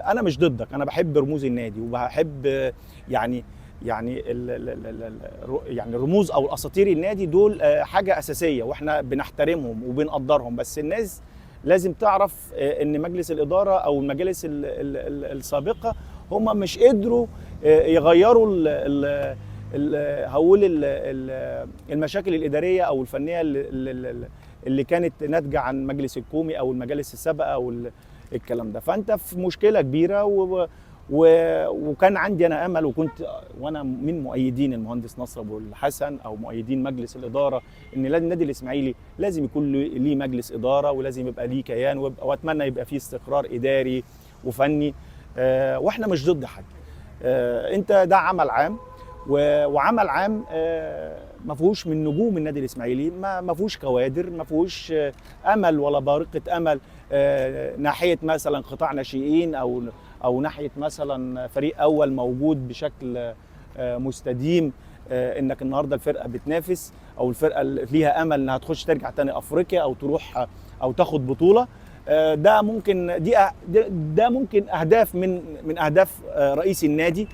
انا مش ضدك، انا بحب رموز النادي وبحب يعني يعني رموز او اساطير النادي دول حاجه اساسيه واحنا بنحترمهم وبنقدرهم، بس الناس لازم تعرف ان مجلس الاداره او المجالس السابقه هم مش قدروا يغيروا هقول المشاكل الاداريه او الفنيه اللي كانت ناتجه عن مجلس الكومي او المجالس السابقه او الكلام ده. فانت في مشكله كبيره وكان عندي انا امل، وانا من مؤيدين المهندس نصر ابو الحسن او مؤيدين مجلس الاداره ان النادي الاسماعيلي لازم يكون ليه مجلس اداره ولازم يبقى ليه كيان، واتمنى يبقى فيه استقرار اداري وفني. واحنا مش ضد حاجه. انت ده عمل عام وعمل عام ما فيهوش من نجوم النادي الاسماعيلي، ما فيهوش كوادر، ما فيهوش امل ولا بارقه امل ناحيه مثلا قطاع ناشئين او ناحيه مثلا فريق اول موجود بشكل مستديم، انك النهارده الفرقه بتنافس او الفرقه ليها امل انها تخش ترجع تاني افريقيا او تروح او تاخد بطوله. ده ممكن ده ممكن اهداف من اهداف رئيس النادي